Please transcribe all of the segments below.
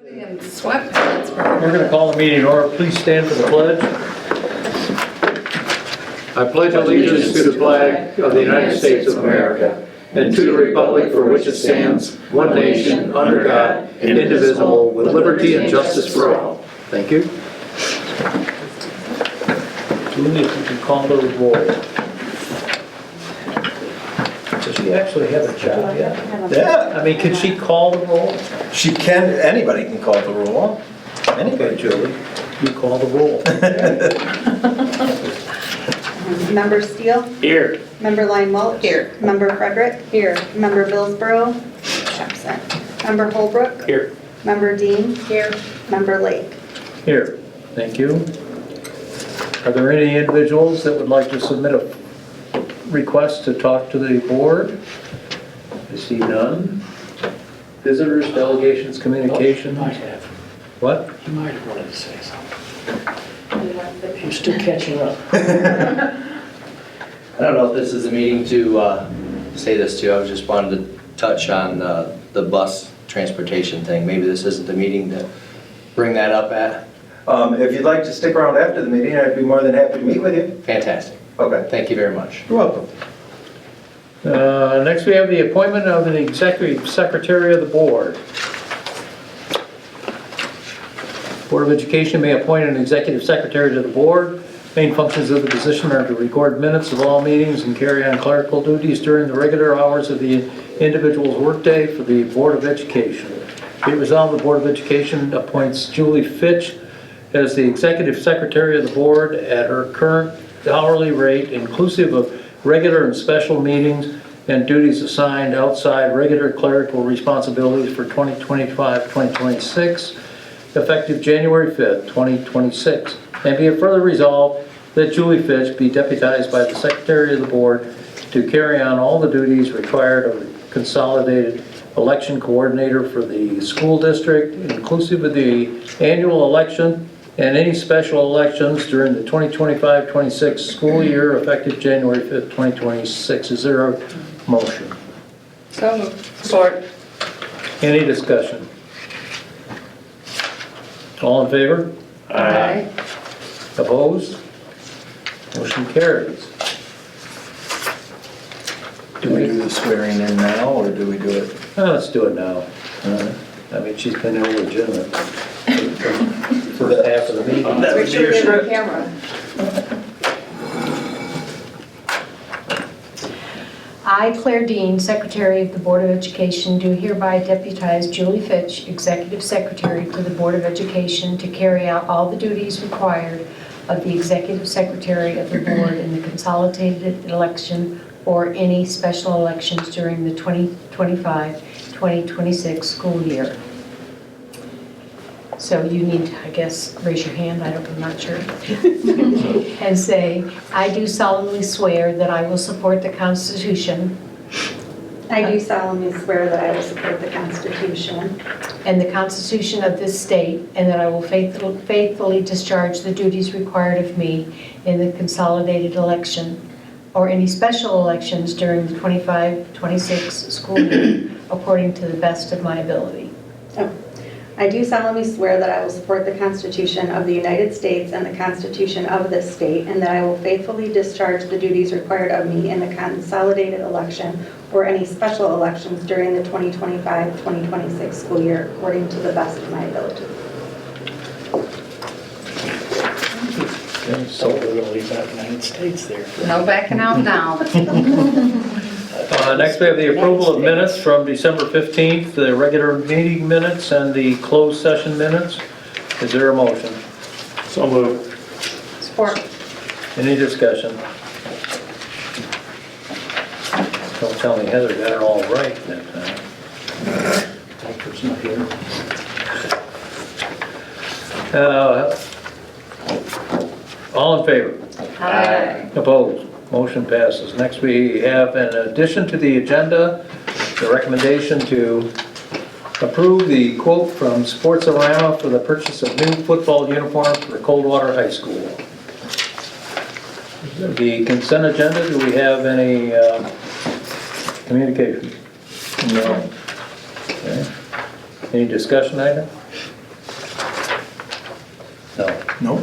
In sweatpants. We're going to call the meeting to order. Please stand for the pledge. I pledge allegiance to the flag of the United States of America and to the republic for which it stands, one nation, under God, indivisible, with liberty and justice for all. Thank you. Julie, if you can call the roll. Does she actually have a job yet? Yeah, I mean, can she call the roll? she can, anybody can call the roll. Okay, Anybody. Julie, you call the roll. Member Steele? Here. Member Line-Welch? Here. Member Frederick? Here. Member Billsborough? Absent. Member Holbrook? Here. Member Dean? Here. Member Lake? Here, thank you. Are there any individuals that would like to submit a request to talk to the board? I see none. Visitors, delegations, communications? Might have. What? You might have wanted to say something. You're still catching up. I don't know if this is a meeting to say this to. I was just wanted to touch on the bus transportation thing. Maybe this isn't the meeting to bring that up at. If you'd like to stick around after the meeting, I'd be more than happy to meet with you. Fantastic. Okay. Thank you very much. You're welcome. Next, we have the appointment of the executive secretary of the board. Board of Education may appoint an executive secretary to the board. Main functions of the position are to record minutes of all meetings and carry on clerical duties during the regular hours of the individual's workday for the Board of Education. Be it resolved, the Board of Education appoints Julie Fitch as the executive secretary of the board at her current hourly rate, inclusive of regular and special meetings and duties assigned outside regular clerical responsibilities for 2025-2026, effective January 5th, 2026. And be it further resolved that Julie Fitch be deputized by the Secretary of the Board to carry on all the duties required of the Consolidated Election Coordinator for the school district, inclusive of the annual election and any special elections during the 2025-26 school year, effective January 5th, 2026. Is there a motion? So moved. Support. Any discussion? All in favor? Aye. Opposed? Motion carries. Do we do the swearing in now, or do we do it? Let's do it now. I mean, she's been illegitimate for the half of the meeting. That would be your script. Camera. I, Claire Dean, Secretary of the Board of Education, do hereby deputize Julie Fitch, Executive Secretary to the Board of Education, to carry out all the duties required of the Executive Secretary of the Board in the consolidated election or any special elections during the 2025-2026 school year. So you need to, I guess, raise your hand, I'm not sure, and say, I do solemnly swear that I will support the Constitution I do solemnly swear that I will support the Constitution and the Constitution of this state, and that I will faithfully discharge the duties required of me in the consolidated election or any special elections during the 25-26 school year, according to the best of my ability. I do solemnly swear that I will support the Constitution of the United States and the Constitution of this state, and that I will faithfully discharge the duties required of me in the consolidated election or any special elections during the 2025-2026 school year, according to the best of my ability. So we're gonna leave out United States there. No backing out now. Next, we have the approval of minutes from December 15th, the regular meeting minutes and the closed session minutes. Is there a motion? So moved. Support. Any discussion? Don't tell me Heather got it all right that time. Doctor's not here. All in favor? Aye. Opposed? Motion passes. Next, we have, in addition to the agenda, the recommendation to approve the quote from Sportsorama for the purchase of new football uniforms for Coldwater High School. The consent agenda, do we have any communication? No. Okay. Any discussion item? No.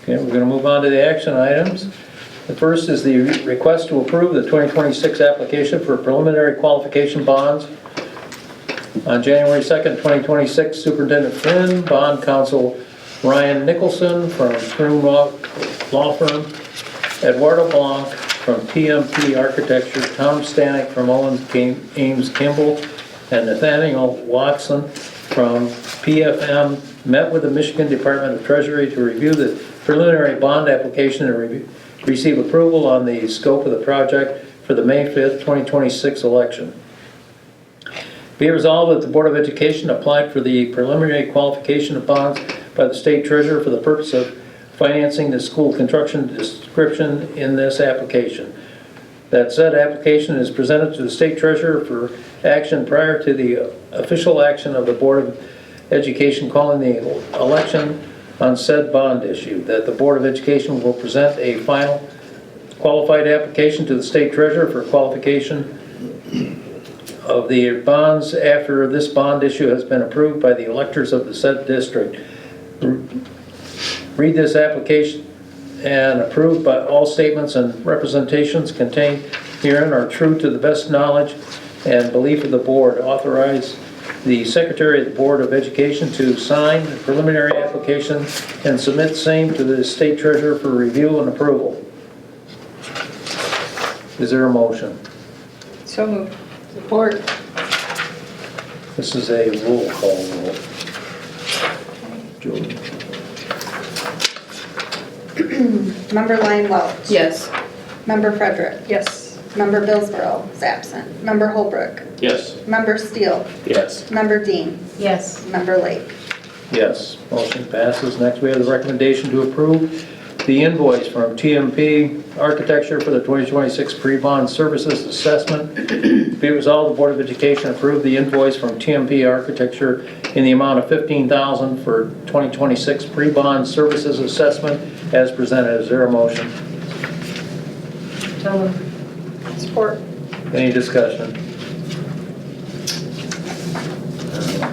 Okay, we're going to move on to the action items. The first is the request to approve the 2026 application for preliminary qualification bonds. On January 2nd, 2026, Superintendent Flynn, bond counsel Ryan Nicholson from Croom Law Firm, Eduardo Blanc from TMP Architecture, Tom Stanek from Owens Ames Kimball, and Nathaniel Watson from PFM met with the Michigan Department of Treasury to review the preliminary bond application and receive approval on the scope of the project for the May 5th, 2026 election. Be it resolved that the Board of Education applied for the preliminary qualification of bonds by the State Treasurer for the purpose of financing the school construction description in this application. That said application is presented to the State Treasurer for action prior to the official action of the Board of Education calling the election on said bond issue. That the Board of Education will present a final qualified application to the State Treasurer for qualification of the bonds after this bond issue has been approved by the electors of the said district. Read this application and approved by all statements and representations contained herein are true to the best knowledge and belief of the board. Authorize the Secretary of the Board of Education to sign the preliminary application and submit same to the State Treasurer for review and approval. Is there a motion? So moved. Support. This is a roll call vote. Julie? Member Lyon Welch. Yes. Member Frederick. Yes. Member Billsborough is absent. Member Holbrook. Yes. Member Steele. Yes. Member Dean. Yes. Member Lake. Yes, motion passes. Next, we have the recommendation to approve the invoice from TMP Architecture for the 2026 pre-bond services assessment. Be it resolved, the Board of Education approved the invoice from TMP Architecture in the amount of $15,000 for 2026 pre-bond services assessment as presented. Is there a motion? So moved. Support. Any discussion?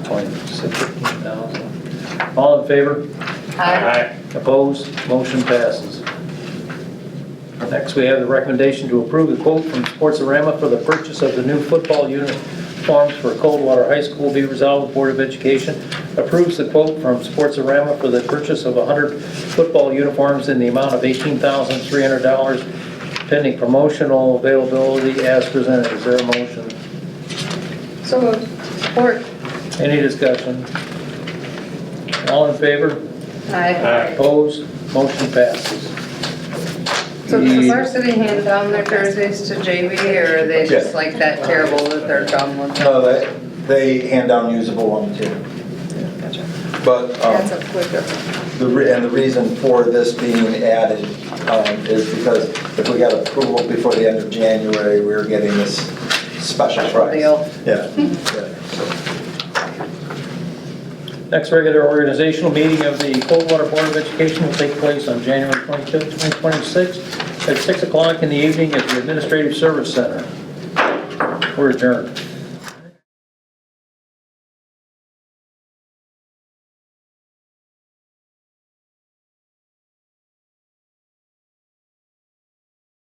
15,000. All in favor? Aye. Opposed? Motion passes. Next, we have the recommendation to approve the quote from Sportsorama for the purchase of the new football uniforms for Coldwater High School. Be resolved, the Board of Education approves the quote from Sportsorama for the purchase of 100 football uniforms in the amount of $18,300 pending promotional availability as presented. Is there a motion? So moved. Support. Any discussion? All in favor? Aye. Opposed? Motion passes. So does varsity hand down their jerseys to JV, or are they just like that terrible that they're done with them? No, they hand down usable ones too. Gotcha. But That's a quick difference. the reason for this being added is because if we got approval before the end of January, we're getting this special price. deal. Yeah. Yeah. Next regular organizational meeting of the Coldwater Board of Education will take place on January 25th, 2026 at 6 o'clock in the evening at the Administrative Service Center. We're adjourned.